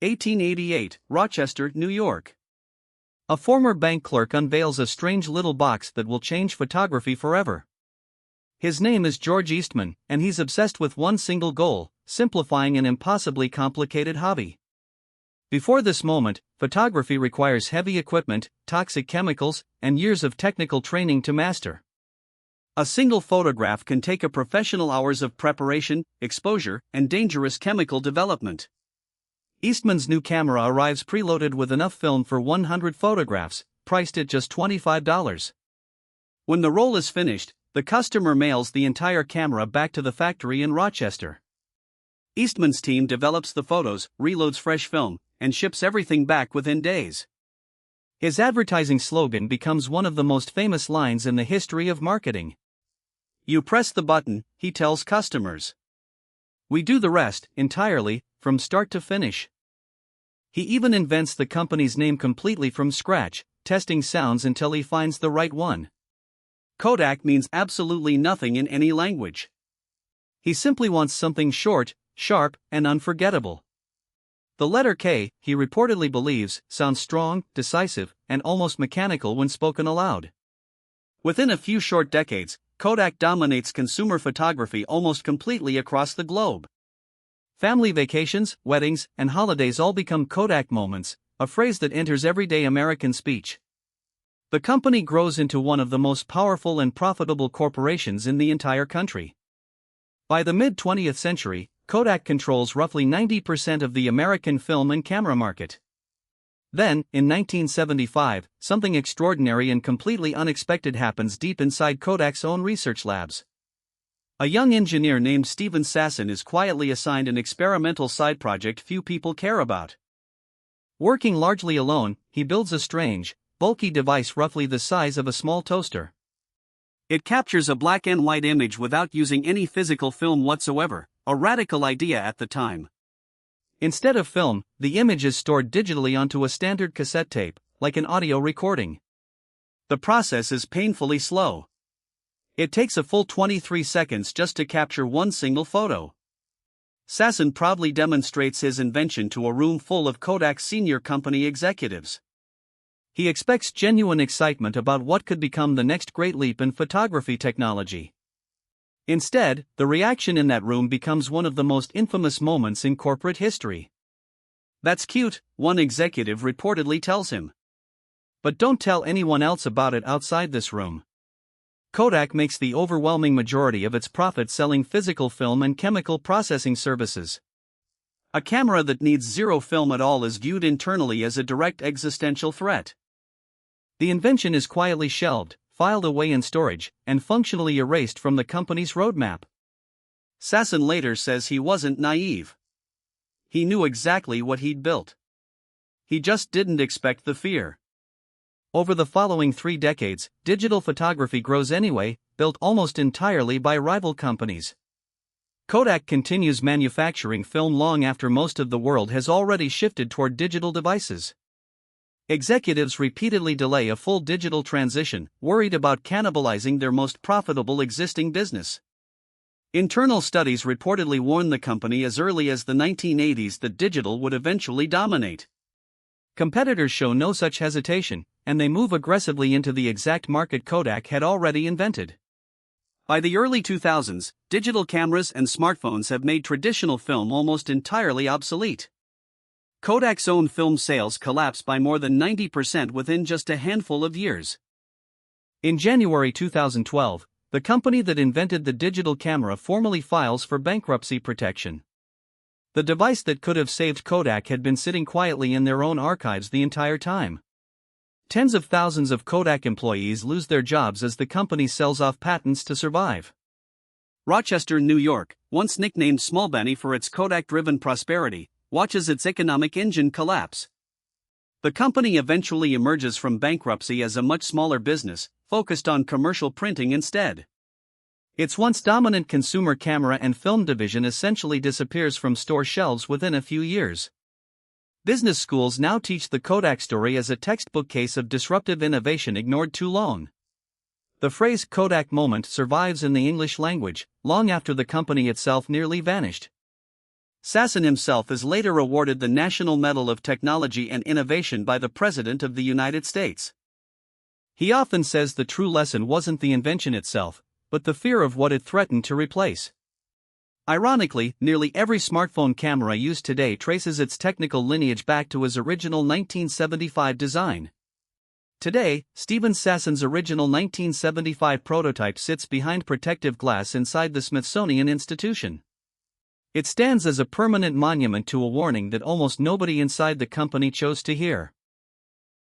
1888, Rochester, New York. A former bank clerk unveils a strange little box that will change photography forever. His name is George Eastman, and he's obsessed with one single goal: simplifying an impossibly complicated hobby. Before this moment, photography requires heavy equipment, toxic chemicals, and years of technical training to master. A single photograph can take a professional hours of preparation, exposure, and dangerous chemical development. Eastman's new camera arrives preloaded with enough film for 100 photographs, priced at just $25. When the roll is finished, the customer mails the entire camera back to the factory in Rochester. Eastman's team develops the photos, reloads fresh film, and ships everything back within days. His advertising slogan becomes one of the most famous lines in the history of marketing. "You press the button," he tells customers. "We do the rest, entirely, from start to finish." He even invents the company's name completely from scratch, testing sounds until he finds the right one. Kodak means absolutely nothing in any language. He simply wants something short, sharp, and unforgettable. The letter K, he reportedly believes, sounds strong, decisive, and almost mechanical when spoken aloud. Within a few short decades, Kodak dominates consumer photography almost completely across the globe. Family vacations, weddings, and holidays all become Kodak moments, a phrase that enters everyday American speech. The company grows into one of the most powerful and profitable corporations in the entire country. By the mid-20th century, Kodak controls roughly 90% of the American film and camera market. Then, in 1975, something extraordinary and completely unexpected happens deep inside Kodak's own research labs. A young engineer named Steven Sasson is quietly assigned an experimental side project few people care about. Working largely alone, he builds a strange, bulky device roughly the size of a small toaster. It captures a black and white image without using any physical film whatsoever, a radical idea at the time. Instead of film, the image is stored digitally onto a standard cassette tape, like an audio recording. The process is painfully slow. It takes a full 23 seconds just to capture one single photo. Sasson proudly demonstrates his invention to a room full of Kodak's senior company executives. He expects genuine excitement about what could become the next great leap in photography technology. Instead, the reaction in that room becomes one of the most infamous moments in corporate history. "That's cute," one executive reportedly tells him. "But don't tell anyone else about it outside this room." Kodak makes the overwhelming majority of its profits selling physical film and chemical processing services. A camera that needs zero film at all is viewed internally as a direct existential threat. The invention is quietly shelved, filed away in storage, and functionally erased from the company's roadmap. Sasson later says he wasn't naive. He knew exactly what he'd built. He just didn't expect the fear. Over the following 3 decades, digital photography grows anyway, built almost entirely by rival companies. Kodak continues manufacturing film long after most of the world has already shifted toward digital devices. Executives repeatedly delay a full digital transition, worried about cannibalizing their most profitable existing business. Internal studies reportedly warned the company as early as the 1980s that digital would eventually dominate. Competitors show no such hesitation, and they move aggressively into the exact market Kodak had already invented. By the early 2000s, digital cameras and smartphones have made traditional film almost entirely obsolete. Kodak's own film sales collapsed by more than 90% within just a handful of years. In January 2012, the company that invented the digital camera formally files for bankruptcy protection. The device that could have saved Kodak had been sitting quietly in their own archives the entire time. Tens of thousands of Kodak employees lose their jobs as the company sells off patents to survive. Rochester, New York, once nicknamed Smallbenny for its Kodak-driven prosperity, watches its economic engine collapse. The company eventually emerges from bankruptcy as a much smaller business, focused on commercial printing instead. Its once dominant consumer camera and film division essentially disappears from store shelves within a few years. Business schools now teach the Kodak story as a textbook case of disruptive innovation ignored too long. The phrase Kodak moment survives in the English language, long after the company itself nearly vanished. Sasson himself is later awarded the National Medal of Technology and Innovation by the President of the United States. He often says the true lesson wasn't the invention itself, but the fear of what it threatened to replace. Ironically, nearly every smartphone camera used today traces its technical lineage back to his original 1975 design. Today, Stephen Sasson's original 1975 prototype sits behind protective glass inside the Smithsonian Institution. It stands as a permanent monument to a warning that almost nobody inside the company chose to hear.